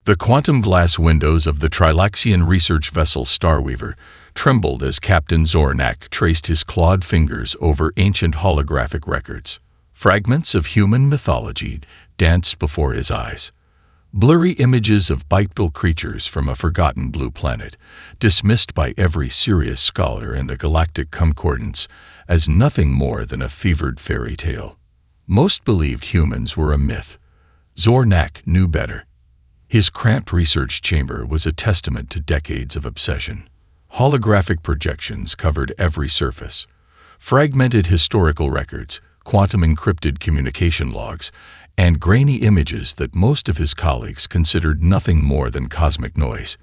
The quantum glass windows of the Trilaxian research vessel Starweaver trembled as Captain Zornak traced his clawed fingers over ancient holographic records. Fragments of human mythology danced before his eyes. Blurry images of bipedal creatures from a forgotten blue planet, dismissed by every serious scholar in the Galactic Concordance as nothing more than a fevered fairy tale. Most believed humans were a myth. Zornak knew better. His cramped research chamber was a testament to decades of obsession. Holographic projections covered every surface. Fragmented historical records, quantum-encrypted communication logs, and grainy images that most of his colleagues considered nothing more than cosmic noise.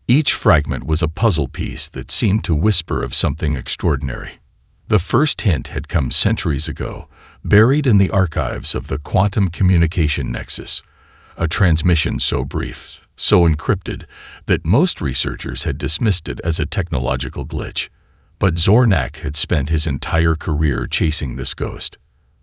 Each fragment was a puzzle piece that seemed to whisper of something extraordinary. The first hint had come centuries ago, buried in the archives of the Quantum Communication Nexus, a transmission so brief, so encrypted, that most researchers had dismissed it as a technological glitch. But Zornak had spent his entire career chasing this ghost.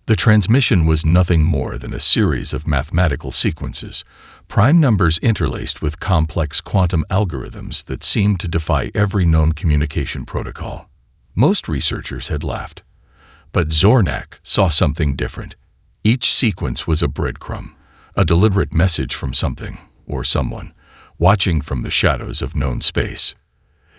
The transmission was nothing more than a series of mathematical sequences, prime numbers interlaced with complex quantum algorithms that seemed to defy every known communication protocol. Most researchers had laughed. But Zornak saw something different. Each sequence was a breadcrumb, a deliberate message from something, or someone, watching from the shadows of known space.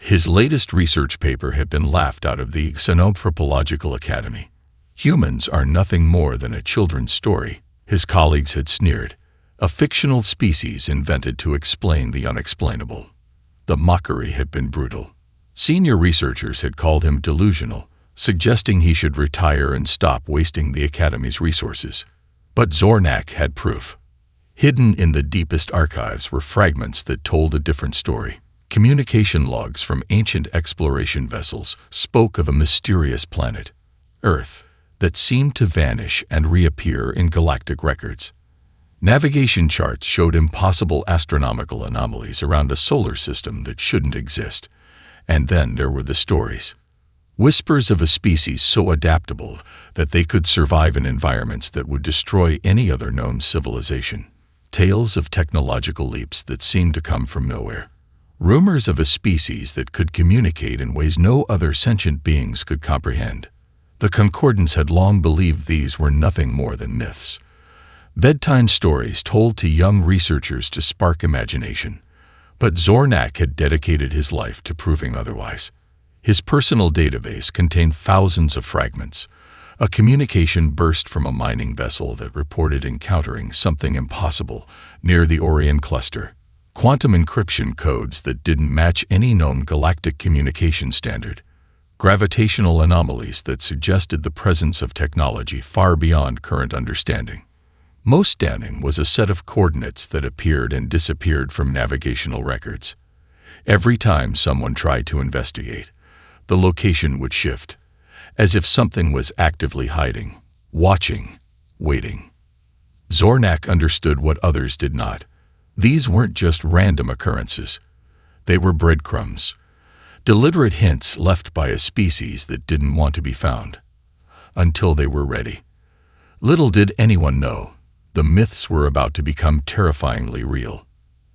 His latest research paper had been laughed out of the Xenanthropological Academy. Humans are nothing more than a children's story, his colleagues had sneered, a fictional species invented to explain the unexplainable. The mockery had been brutal. Senior researchers had called him delusional, suggesting he should retire and stop wasting the Academy's resources. But Zornak had proof. Hidden in the deepest archives were fragments that told a different story. Communication logs from ancient exploration vessels spoke of a mysterious planet, Earth, that seemed to vanish and reappear in galactic records. Navigation charts showed impossible astronomical anomalies around a solar system that shouldn't exist. And then there were the stories. Whispers of a species so adaptable that they could survive in environments that would destroy any other known civilization. Tales of technological leaps that seemed to come from nowhere. Rumors of a species that could communicate in ways no other sentient beings could comprehend. The Concordance had long believed these were nothing more than myths. Bedtime stories told to young researchers to spark imagination. But Zornak had dedicated his life to proving otherwise. His personal database contained thousands of fragments. A communication burst from a mining vessel that reported encountering something impossible near the Orion cluster. Quantum encryption codes that didn't match any known galactic communication standard. Gravitational anomalies that suggested the presence of technology far beyond current understanding. Most damning was a set of coordinates that appeared and disappeared from navigational records. Every time someone tried to investigate, the location would shift, as if something was actively hiding, watching, waiting. Zornak understood what others did not. These weren't just random occurrences. They were breadcrumbs. Deliberate hints left by a species that didn't want to be found. Until they were ready. Little did anyone know, the myths were about to become terrifyingly real.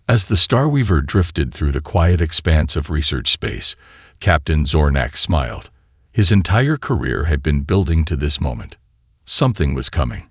As the Starweaver drifted through the quiet expanse of research space, Captain Zornak smiled. His entire career had been building to this moment. Something was coming,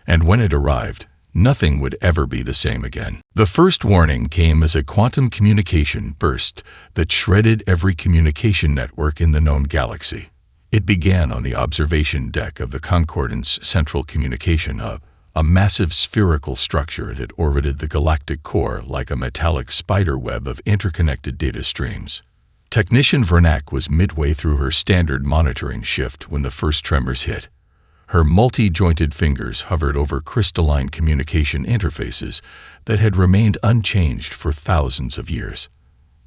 and when it arrived, nothing would ever be the same again. The first warning came as a quantum communication burst that shredded every communication network in the known galaxy. It began on the observation deck of the Concordance Central Communication Hub, a massive spherical structure that orbited the galactic core like a metallic spider web of interconnected data streams. Technician Vernak was midway through her standard monitoring shift when the first tremors hit. Her multi-jointed fingers hovered over crystalline communication interfaces that had remained unchanged for thousands of years.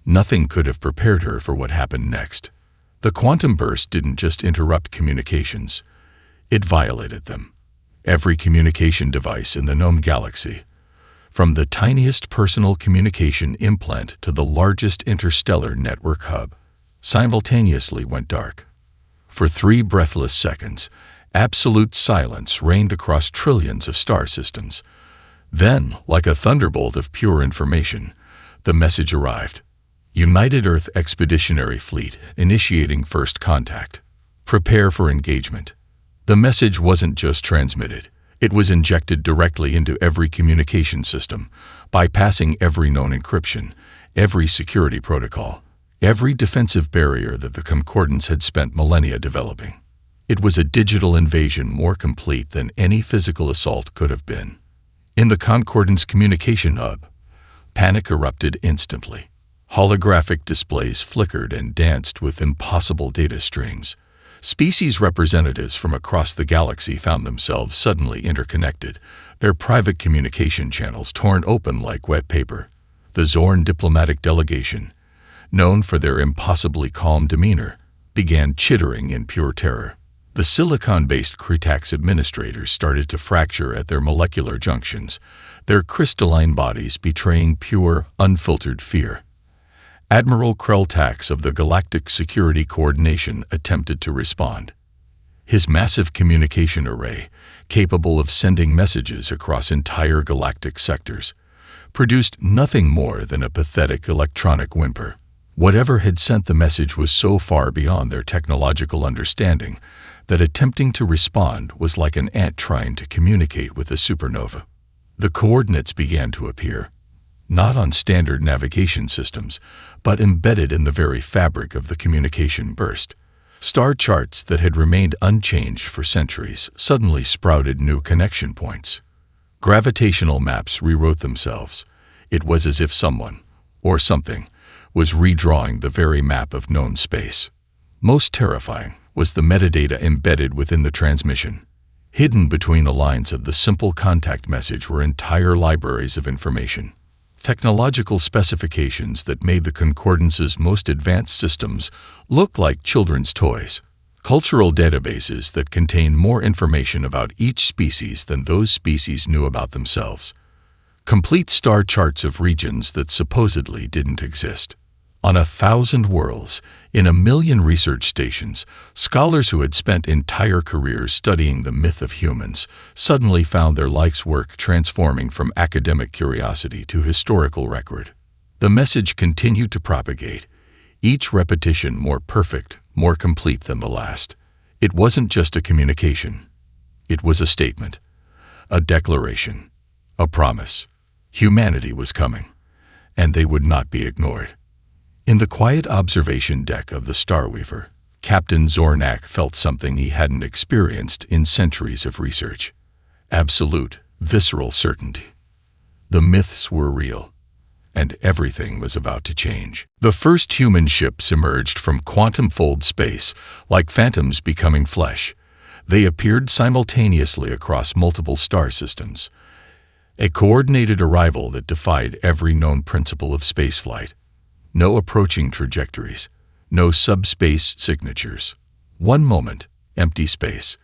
Nothing could have prepared her for what happened next. The quantum burst didn't just interrupt communications, it violated them. Every communication device in the known galaxy, from the tiniest personal communication implant to the largest interstellar network hub, simultaneously went dark. For 3 breathless seconds, absolute silence reigned across trillions of star systems. Then, like a thunderbolt of pure information, the message arrived. United Earth Expeditionary Fleet initiating first contact. Prepare for engagement. The message wasn't just transmitted. It was injected directly into every communication system, bypassing every known encryption, every security protocol, every defensive barrier that the Concordance had spent millennia developing. It was a digital invasion more complete than any physical assault could have been. In the Concordance communication hub, panic erupted instantly. Holographic displays flickered and danced with impossible data streams. Species representatives from across the galaxy found themselves suddenly interconnected, their private communication channels torn open like wet paper. The Zorn diplomatic delegation, known for their impossibly calm demeanor, began chittering in pure terror. The silicon-based Cretax administrators started to fracture at their molecular junctions, their crystalline bodies betraying pure, unfiltered fear. Admiral Krell-Tax of the Galactic Security Coordination attempted to respond. His massive communication array, capable of sending messages across entire galactic sectors, produced nothing more than a pathetic electronic whimper. Whatever had sent the message was so far beyond their technological understanding that attempting to respond was like an ant trying to communicate with a supernova. The coordinates began to appear, not on standard navigation systems, but embedded in the very fabric of the communication burst. Star charts that had remained unchanged for centuries suddenly sprouted new connection points. Gravitational maps rewrote themselves. It was as if someone, or something, was redrawing the very map of known space. Most terrifying was the metadata embedded within the transmission. Hidden between the lines of the simple contact message were entire libraries of information. Technological specifications that made the Concordance's most advanced systems look like children's toys. Cultural databases that contained more information about each species than those species knew about themselves. Complete star charts of regions that supposedly didn't exist. On 1,000 worlds, in 1,000,000 research stations, scholars who had spent entire careers studying the myth of humans suddenly found their life's work transforming from academic curiosity to historical record. The message continued to propagate, each repetition more perfect, more complete than the last. It wasn't just a communication. It was a statement, a declaration, a promise. Humanity was coming, and they would not be ignored. In the quiet observation deck of the Starweaver, Captain Zornak felt something he hadn't experienced in centuries of research. Absolute, visceral certainty. The myths were real, and everything was about to change. The first human ships emerged from quantum-fold space, like phantoms becoming flesh. They appeared simultaneously across multiple star systems. A coordinated arrival that defied every known principle of spaceflight. No approaching trajectories, no subspace signatures. One moment, empty space.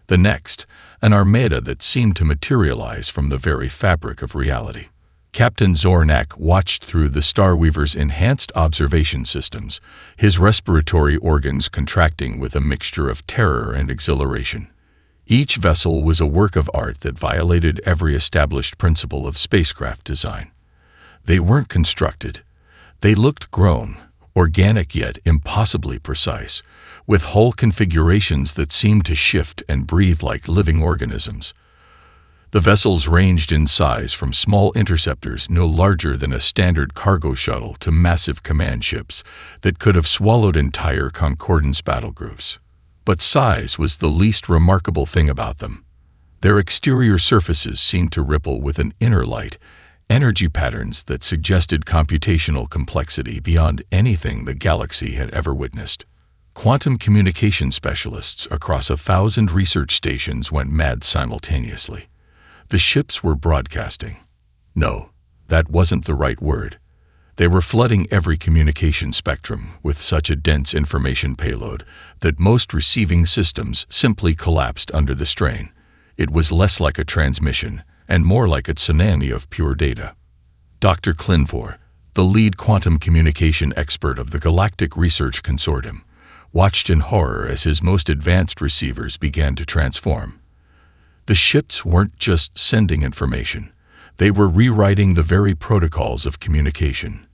The next, an armada that seemed to materialize from the very fabric of reality. Captain Zornak watched through the Starweaver's enhanced observation systems, his respiratory organs contracting with a mixture of terror and exhilaration. Each vessel was a work of art that violated every established principle of spacecraft design. They weren't constructed. They looked grown, organic yet impossibly precise, with hull configurations that seemed to shift and breathe like living organisms. The vessels ranged in size from small interceptors no larger than a standard cargo shuttle to massive command ships that could have swallowed entire Concordance battle groups. But size was the least remarkable thing about them. Their exterior surfaces seemed to ripple with an inner light, energy patterns that suggested computational complexity beyond anything the galaxy had ever witnessed. Quantum communication specialists across 1,000 research stations went mad simultaneously. The ships were broadcasting. No, that wasn't the right word. They were flooding every communication spectrum with such a dense information payload that most receiving systems simply collapsed under the strain. It was less like a transmission and more like a tsunami of pure data. Dr. Klinvor, the lead quantum communication expert of the Galactic Research Consortium, watched in horror as his most advanced receivers began to transform. The ships weren't just sending information. They were rewriting the very protocols of communication.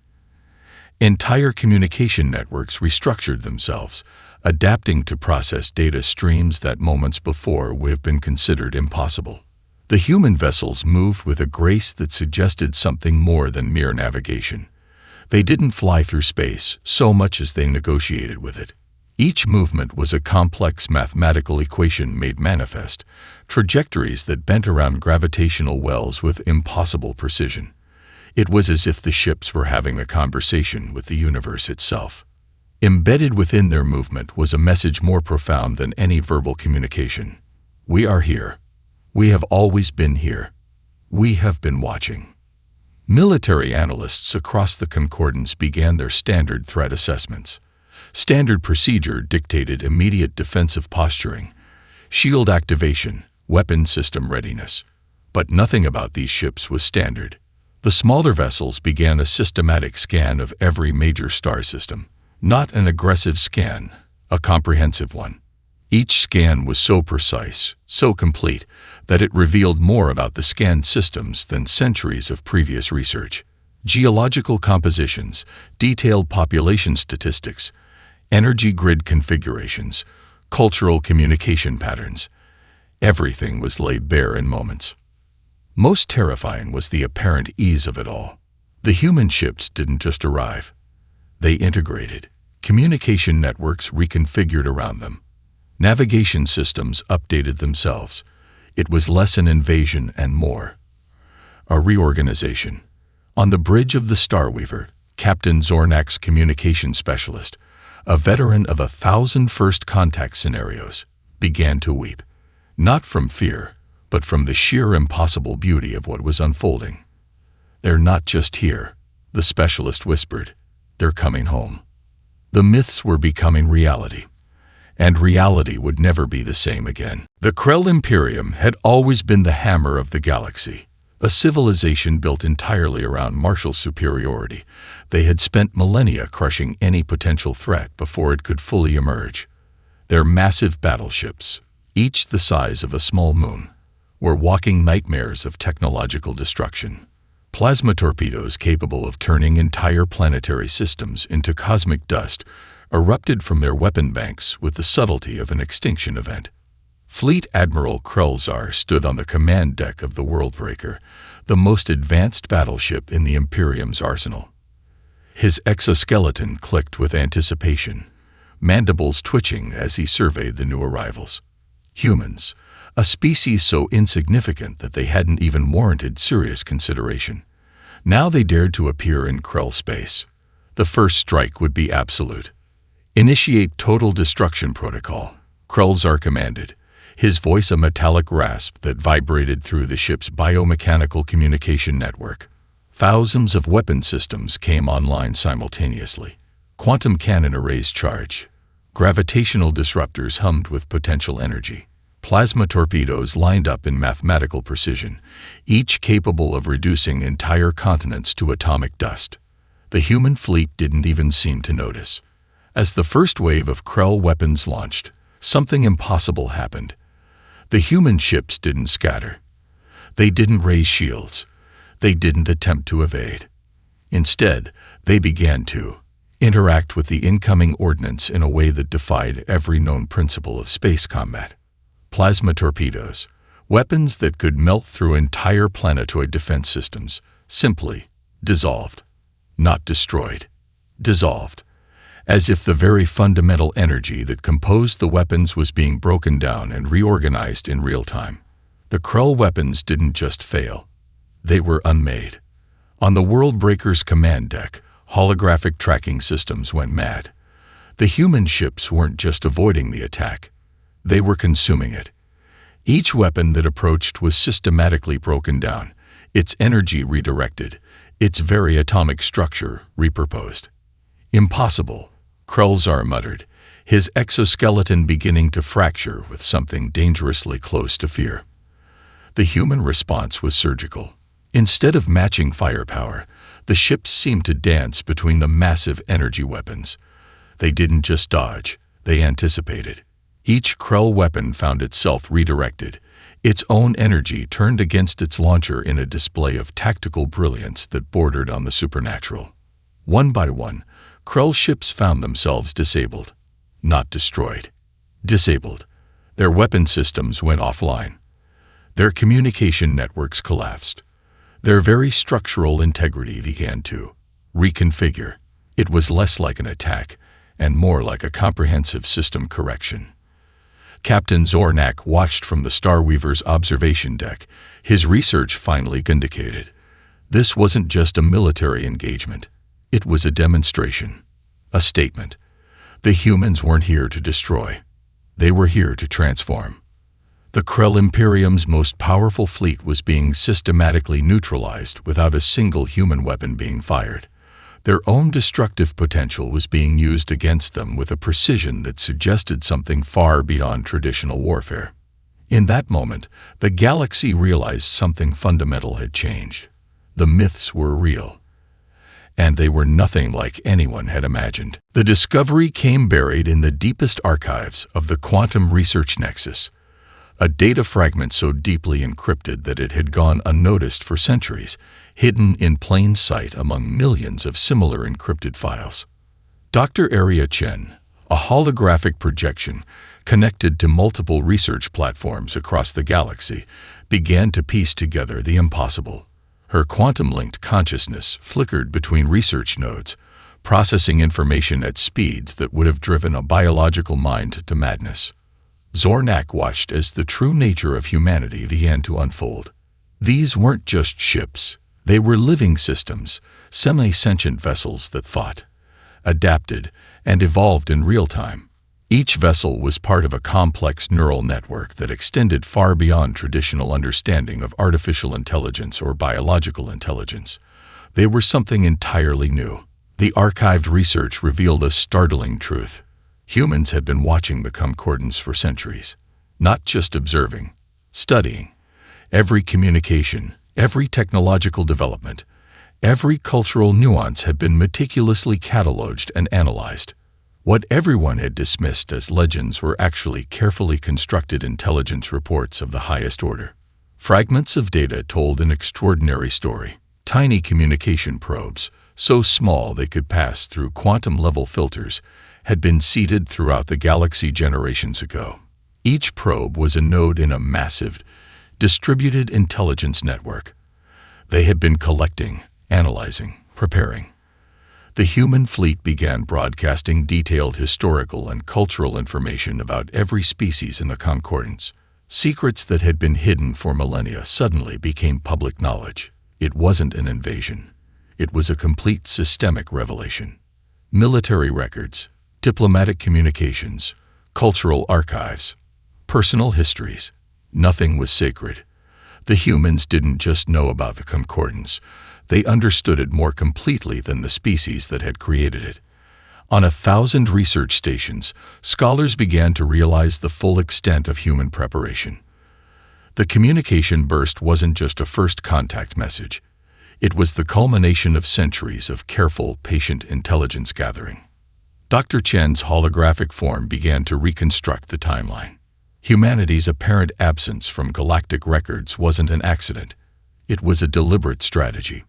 Entire communication networks restructured themselves, adapting to process data streams that moments before would have been considered impossible. The human vessels moved with a grace that suggested something more than mere navigation. They didn't fly through space so much as they negotiated with it. Each movement was a complex mathematical equation made manifest, trajectories that bent around gravitational wells with impossible precision. It was as if the ships were having a conversation with the universe itself. Embedded within their movement was a message more profound than any verbal communication. We are here. We have always been here. We have been watching. Military analysts across the concordance began their standard threat assessments. Standard procedure dictated immediate defensive posturing, shield activation, weapon system readiness. But nothing about these ships was standard. The smaller vessels began a systematic scan of every major star system. Not an aggressive scan, a comprehensive one. Each scan was so precise, so complete, that it revealed more about the scanned systems than centuries of previous research. Geological compositions, detailed population statistics, energy grid configurations, cultural communication patterns. Everything was laid bare in moments. Most terrifying was the apparent ease of it all. The human ships didn't just arrive. They integrated. Communication networks reconfigured around them. Navigation systems updated themselves. It was less an invasion and more a reorganization. On the bridge of the Starweaver, Captain Zornak's communication specialist, a veteran of 1,000 first contact scenarios, began to weep. Not from fear, but from the sheer impossible beauty of what was unfolding. "They're not just here," the specialist whispered. "They're coming home." The myths were becoming reality, and reality would never be the same again. The Krell Imperium had always been the hammer of the galaxy, a civilization built entirely around martial superiority. They had spent millennia crushing any potential threat before it could fully emerge. Their massive battleships, each the size of a small moon, were walking nightmares of technological destruction. Plasma torpedoes capable of turning entire planetary systems into cosmic dust erupted from their weapon banks with the subtlety of an extinction event. Fleet Admiral Krelzar stood on the command deck of the Worldbreaker, the most advanced battleship in the Imperium's arsenal. His exoskeleton clicked with anticipation, mandibles twitching as he surveyed the new arrivals. Humans, a species so insignificant that they hadn't even warranted serious consideration. Now they dared to appear in Krell space. The first strike would be absolute. "Initiate total destruction protocol," Krelzar commanded, his voice a metallic rasp that vibrated through the ship's biomechanical communication network. Thousands of weapon systems came online simultaneously. Quantum cannon arrays charge. Gravitational disruptors hummed with potential energy. Plasma torpedoes lined up in mathematical precision, each capable of reducing entire continents to atomic dust. The human fleet didn't even seem to notice. As the first wave of Krell weapons launched, something impossible happened. The human ships didn't scatter. They didn't raise shields. They didn't attempt to evade. Instead, they began to interact with the incoming ordnance in a way that defied every known principle of space combat. Plasma torpedoes, weapons that could melt through entire planetoid defense systems, simply dissolved. Not destroyed. Dissolved. As if the very fundamental energy that composed the weapons was being broken down and reorganized in real time. The Krell weapons didn't just fail. They were unmade. On the Worldbreaker's command deck, holographic tracking systems went mad. The human ships weren't just avoiding the attack. They were consuming it. Each weapon that approached was systematically broken down, its energy redirected, its very atomic structure repurposed. "Impossible," Krelzar muttered, his exoskeleton beginning to fracture with something dangerously close to fear. The human response was surgical. Instead of matching firepower, the ships seemed to dance between the massive energy weapons. They didn't just dodge, they anticipated. Each Krell weapon found itself redirected, Its own energy turned against its launcher in a display of tactical brilliance that bordered on the supernatural. One by one, Krell ships found themselves disabled. Not destroyed. Disabled. Their weapon systems went offline. Their communication networks collapsed. Their very structural integrity began to reconfigure. It was less like an attack and more like a comprehensive system correction. Captain Zornak watched from the Starweaver's observation deck. His research finally vindicated. This wasn't just a military engagement. It was a demonstration. A statement. The humans weren't here to destroy. They were here to transform. The Krell Imperium's most powerful fleet was being systematically neutralized without a single human weapon being fired. Their own destructive potential was being used against them with a precision that suggested something far beyond traditional warfare. In that moment, the galaxy realized something fundamental had changed. The myths were real, and they were nothing like anyone had imagined. The discovery came buried in the deepest archives of the quantum research nexus, a data fragment so deeply encrypted that it had gone unnoticed for centuries, hidden in plain sight among millions of similar encrypted files. Dr. Aria Chen, a holographic projection connected to multiple research platforms across the galaxy, began to piece together the impossible. Her quantum-linked consciousness flickered between research nodes, processing information at speeds that would have driven a biological mind to madness. Zornak watched as the true nature of humanity began to unfold. These weren't just ships. They were living systems, semi-sentient vessels that thought, adapted, and evolved in real time. Each vessel was part of a complex neural network that extended far beyond traditional understanding of artificial intelligence or biological intelligence. They were something entirely new. The archived research revealed a startling truth. Humans had been watching the concordance for centuries, not just observing, studying. Every communication, every technological development, every cultural nuance had been meticulously cataloged and analyzed. What everyone had dismissed as legends were actually carefully constructed intelligence reports of the highest order. Fragments of data told an extraordinary story. Tiny communication probes, so small they could pass through quantum-level filters, had been seeded throughout the galaxy generations ago. Each probe was a node in a massive, distributed intelligence network. They had been collecting, analyzing, preparing. The human fleet began broadcasting detailed historical and cultural information about every species in the concordance. Secrets that had been hidden for millennia suddenly became public knowledge. It wasn't an invasion. It was a complete systemic revelation. Military records, diplomatic communications, cultural archives, personal histories. Nothing was sacred. The humans didn't just know about the concordance. They understood it more completely than the species that had created it. On 1,000 research stations, scholars began to realize the full extent of human preparation. The communication burst wasn't just a first contact message. It was the culmination of centuries of careful, patient intelligence gathering. Dr. Chen's holographic form began to reconstruct the timeline. Humanity's apparent absence from galactic records wasn't an accident. It was a deliberate strategy.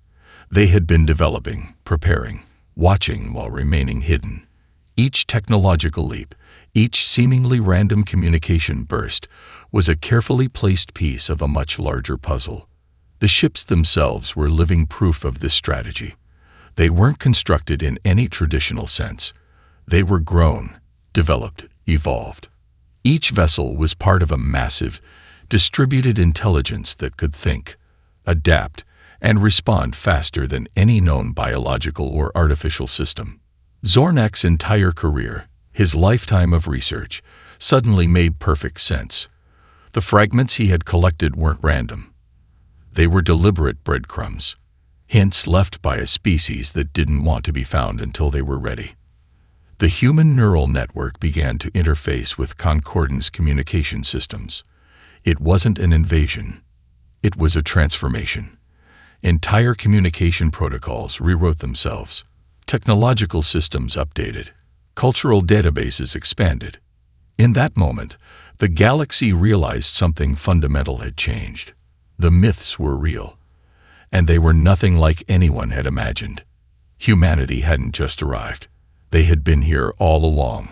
They had been developing, preparing, watching while remaining hidden. Each technological leap, each seemingly random communication burst, was a carefully placed piece of a much larger puzzle. The ships themselves were living proof of this strategy. They weren't constructed in any traditional sense. They were grown, developed, evolved. Each vessel was part of a massive, distributed intelligence that could think, adapt, and respond faster than any known biological or artificial system. Zornak's entire career, his lifetime of research, suddenly made perfect sense. The fragments he had collected weren't random. They were deliberate breadcrumbs, hints left by a species that didn't want to be found until they were ready. The human neural network began to interface with concordance communication systems. It wasn't an invasion. It was a transformation. Entire communication protocols rewrote themselves. Technological systems updated. Cultural databases expanded. In that moment, The galaxy realized something fundamental had changed. The myths were real, and they were nothing like anyone had imagined. Humanity hadn't just arrived. They had been here all along,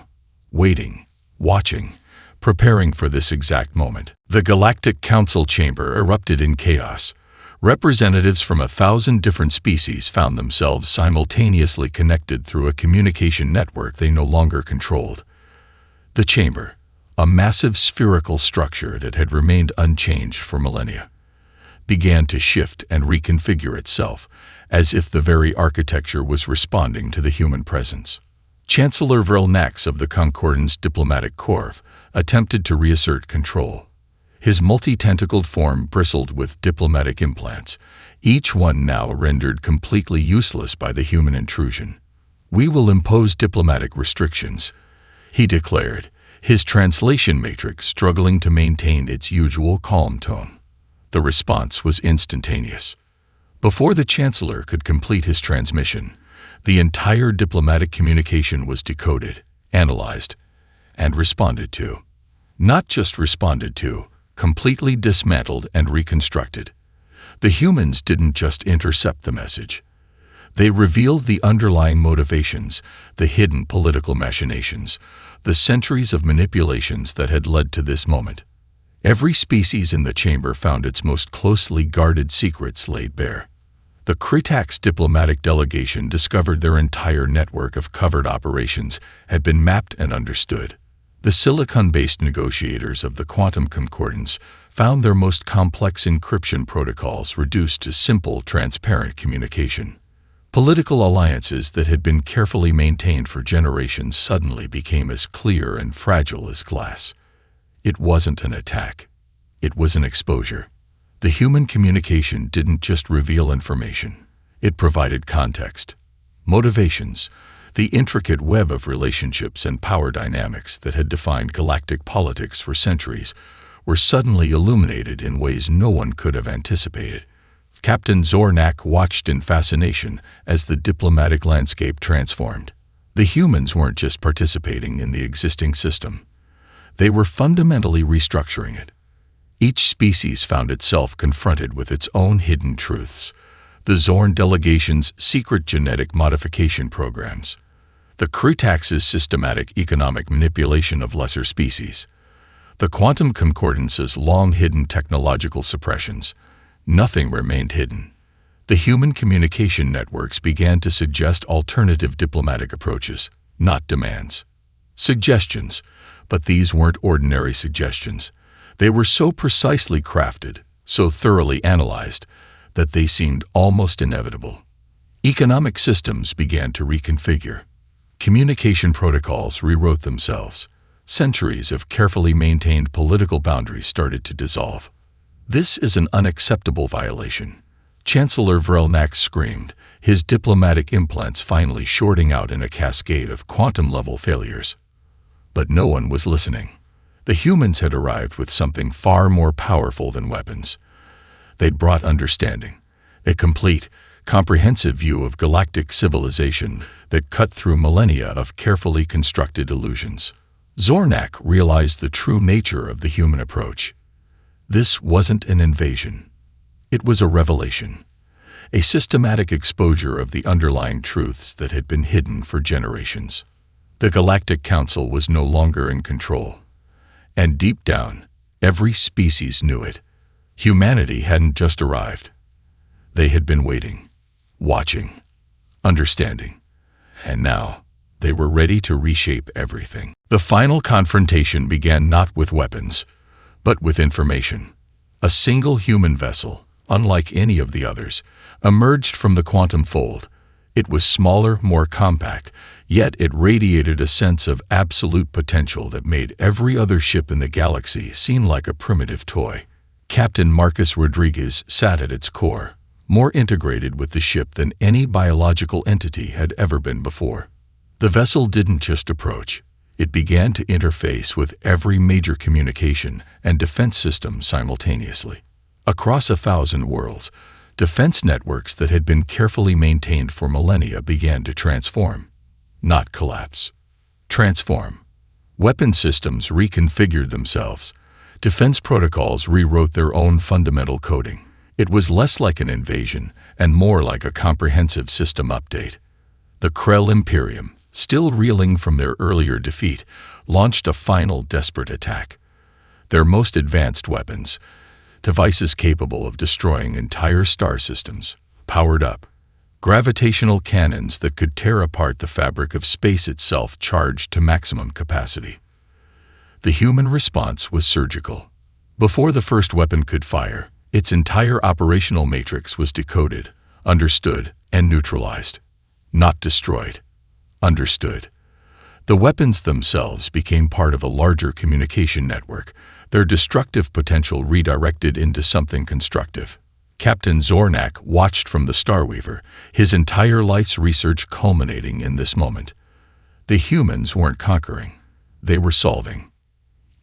waiting, watching, preparing for this exact moment. The Galactic Council chamber erupted in chaos. Representatives from 1,000 different species found themselves simultaneously connected through a communication network they no longer controlled. The chamber, a massive spherical structure that had remained unchanged for millennia, began to shift and reconfigure itself, as if the very architecture was responding to the human presence. Chancellor Vrelnax of the Concordance Diplomatic Corps attempted to reassert control. His multi-tentacled form bristled with diplomatic implants, each one now rendered completely useless by the human intrusion. "We will impose diplomatic restrictions," he declared, his translation matrix struggling to maintain its usual calm tone. The response was instantaneous. Before the Chancellor could complete his transmission, the entire diplomatic communication was decoded, analyzed, and responded to. Not just responded to, completely dismantled and reconstructed. The humans didn't just intercept the message. They revealed the underlying motivations, the hidden political machinations, the centuries of manipulations that had led to this moment. Every species in the chamber found its most closely guarded secrets laid bare. The Kritax diplomatic delegation discovered their entire network of covert operations had been mapped and understood. The silicon-based negotiators of the Quantum Concordance found their most complex encryption protocols reduced to simple, transparent communication. Political alliances that had been carefully maintained for generations suddenly became as clear and fragile as glass. It wasn't an attack. It was an exposure. The human communication didn't just reveal information. It provided context, motivations, the intricate web of relationships and power dynamics that had defined galactic politics for centuries were suddenly illuminated in ways no one could have anticipated. Captain Zornak watched in fascination as the diplomatic landscape transformed. The humans weren't just participating in the existing system. They were fundamentally restructuring it. Each species found itself confronted with its own hidden truths. The Zorn delegation's secret genetic modification programs. The Kritax's systematic economic manipulation of lesser species. The Quantum Concordance's long-hidden technological suppressions. Nothing remained hidden. The human communication networks began to suggest alternative diplomatic approaches, not demands. Suggestions, but these weren't ordinary suggestions. They were so precisely crafted, so thoroughly analyzed, that they seemed almost inevitable. Economic systems began to reconfigure. Communication protocols rewrote themselves. Centuries of carefully maintained political boundaries started to dissolve. "This is an unacceptable violation," Chancellor Vrelnax screamed, his diplomatic implants finally shorting out in a cascade of quantum-level failures. But no one was listening. The humans had arrived with something far more powerful than weapons. They'd brought understanding, a complete, comprehensive view of galactic civilization that cut through millennia of carefully constructed illusions. Zornak realized the true nature of the human approach. This wasn't an invasion. It was a revelation, a systematic exposure of the underlying truths that had been hidden for generations. The Galactic Council was no longer in control. And deep down, every species knew it. Humanity hadn't just arrived. They had been waiting, watching, understanding. And now, they were ready to reshape everything. The final confrontation began not with weapons, but with information. A single human vessel, unlike any of the others, emerged from the quantum fold. It was smaller, more compact, yet it radiated a sense of absolute potential that made every other ship in the galaxy seem like a primitive toy. Captain Marcus Rodriguez sat at its core, more integrated with the ship than any biological entity had ever been before. The vessel didn't just approach. It began to interface with every major communication and defense system simultaneously. Across 1,000 worlds, defense networks that had been carefully maintained for millennia began to transform. Not collapse. Transform. Weapon systems reconfigured themselves. Defense protocols rewrote their own fundamental coding. It was less like an invasion and more like a comprehensive system update. The Krell Imperium, still reeling from their earlier defeat, launched a final desperate attack. Their most advanced weapons, devices capable of destroying entire star systems, powered up. Gravitational cannons that could tear apart the fabric of space itself charged to maximum capacity. The human response was surgical. Before the first weapon could fire, its entire operational matrix was decoded, understood, and neutralized. Not destroyed. Understood. The weapons themselves became part of a larger communication network, their destructive potential redirected into something constructive. Captain Zornak watched from the Starweaver, his entire life's research culminating in this moment. The humans weren't conquering. They were solving.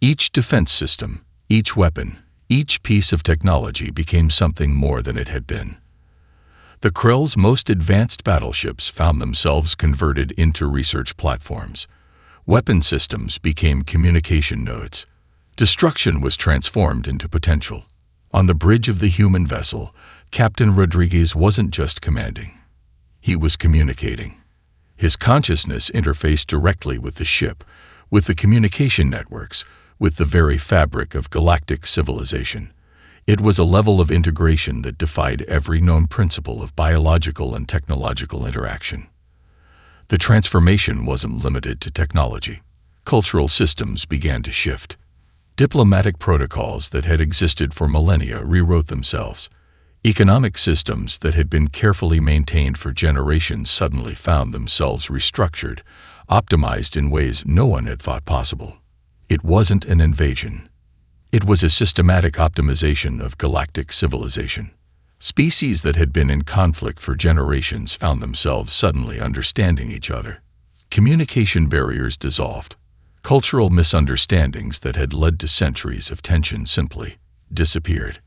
Each defense system, each weapon, each piece of technology became something more than it had been. The Krell's most advanced battleships found themselves converted into research platforms. Weapon systems became communication nodes. Destruction was transformed into potential. On the bridge of the human vessel, Captain Rodriguez wasn't just commanding. He was communicating. His consciousness interfaced directly with the ship, with the communication networks, with the very fabric of galactic civilization. It was a level of integration that defied every known principle of biological and technological interaction. The transformation wasn't limited to technology. Cultural systems began to shift. Diplomatic protocols that had existed for millennia rewrote themselves. Economic systems that had been carefully maintained for generations suddenly found themselves restructured, optimized in ways no one had thought possible. It wasn't an invasion. It was a systematic optimization of galactic civilization. Species that had been in conflict for generations found themselves suddenly understanding each other. Communication barriers dissolved. Cultural misunderstandings that had led to centuries of tension simply disappeared.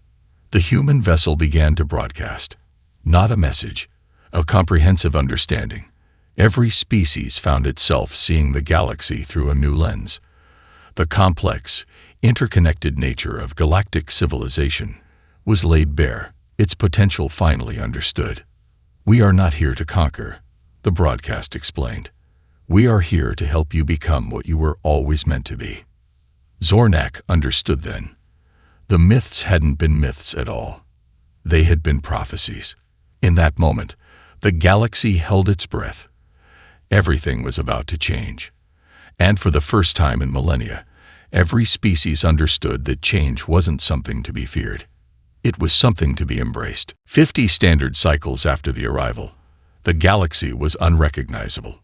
The human vessel began to broadcast. Not a message, a comprehensive understanding. Every species found itself seeing the galaxy through a new lens. The complex, interconnected nature of galactic civilization was laid bare, its potential finally understood. "We are not here to conquer," the broadcast explained. "We are here to help you become what you were always meant to be." Zornak understood then. The myths hadn't been myths at all. They had been prophecies. In that moment, the galaxy held its breath. Everything was about to change. And for the first time in millennia, every species understood that change wasn't something to be feared. It was something to be embraced. 50 standard cycles after the arrival, the galaxy was unrecognizable.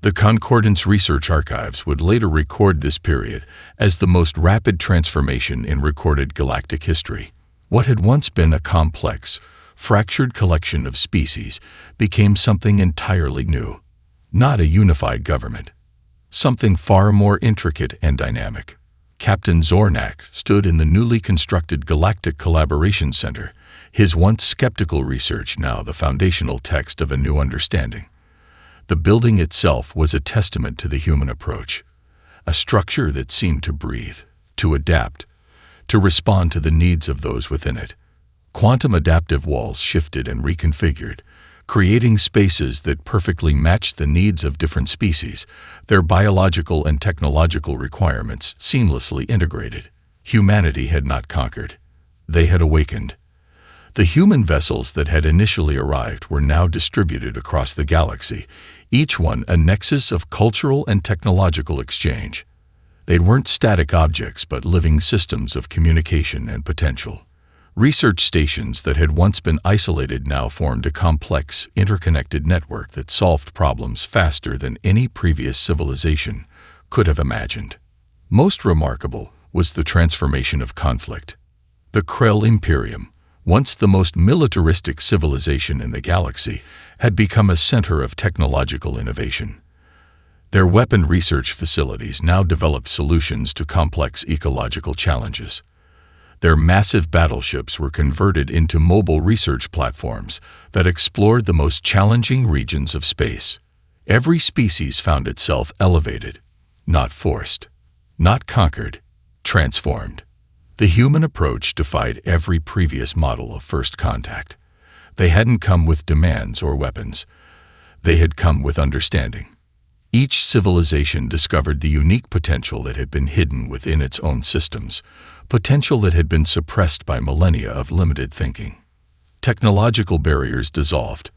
The Concordance Research Archives would later record this period as the most rapid transformation in recorded galactic history. What had once been a complex, fractured collection of species became something entirely new. Not a unified government. Something far more intricate and dynamic. Captain Zornak stood in the newly constructed Galactic Collaboration Center, his once skeptical research now the foundational text of a new understanding. The building itself was a testament to the human approach, a structure that seemed to breathe, to adapt, to respond to the needs of those within it. Quantum adaptive walls shifted and reconfigured, creating spaces that perfectly matched the needs of different species, their biological and technological requirements seamlessly integrated. Humanity had not conquered. They had awakened. The human vessels that had initially arrived were now distributed across the galaxy, each one a nexus of cultural and technological exchange. They weren't static objects but living systems of communication and potential. Research stations that had once been isolated now formed a complex, interconnected network that solved problems faster than any previous civilization could have imagined. Most remarkable was the transformation of conflict. The Krell Imperium, once the most militaristic civilization in the galaxy, had become a center of technological innovation. Their weapon research facilities now developed solutions to complex ecological challenges. Their massive battleships were converted into mobile research platforms that explored the most challenging regions of space. Every species found itself elevated, not forced. Not conquered, transformed. The human approach defied every previous model of first contact. They hadn't come with demands or weapons. They had come with understanding. Each civilization discovered the unique potential that had been hidden within its own systems, potential that had been suppressed by millennia of limited thinking. Technological barriers dissolved.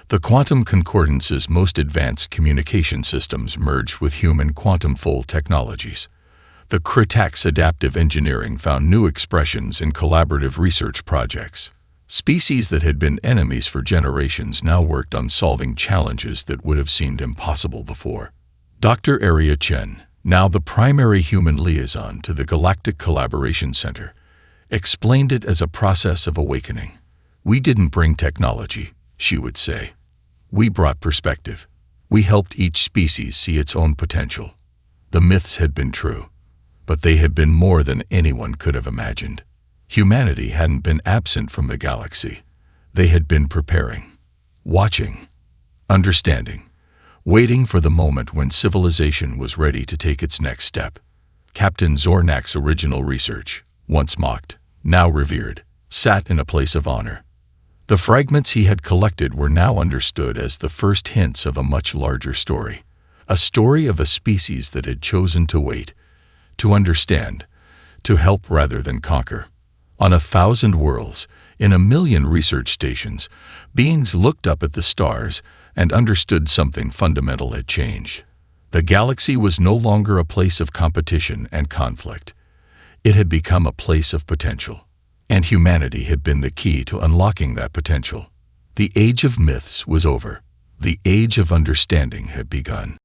The quantum concordance's most advanced communication systems merged with human quantum-full technologies. The Critak's adaptive engineering found new expressions in collaborative research projects. Species that had been enemies for generations now worked on solving challenges that would have seemed impossible before. Dr. Aria Chen, now the primary human liaison to the Galactic Collaboration Center, explained it as a process of awakening. "We didn't bring technology," she would say. "We brought perspective. We helped each species see its own potential." The myths had been true, but they had been more than anyone could have imagined. Humanity hadn't been absent from the galaxy. They had been preparing, watching, understanding, waiting for the moment when civilization was ready to take its next step. Captain Zornak's original research, once mocked, now revered, sat in a place of honor. The fragments he had collected were now understood as the first hints of a much larger story, a story of a species that had chosen to wait, to understand, to help rather than conquer. On 1,000 worlds, in 1,000,000 research stations, beings looked up at the stars and understood something fundamental had changed. The galaxy was no longer a place of competition and conflict. It had become a place of potential, and humanity had been the key to unlocking that potential. The age of myths was over. The age of understanding had begun.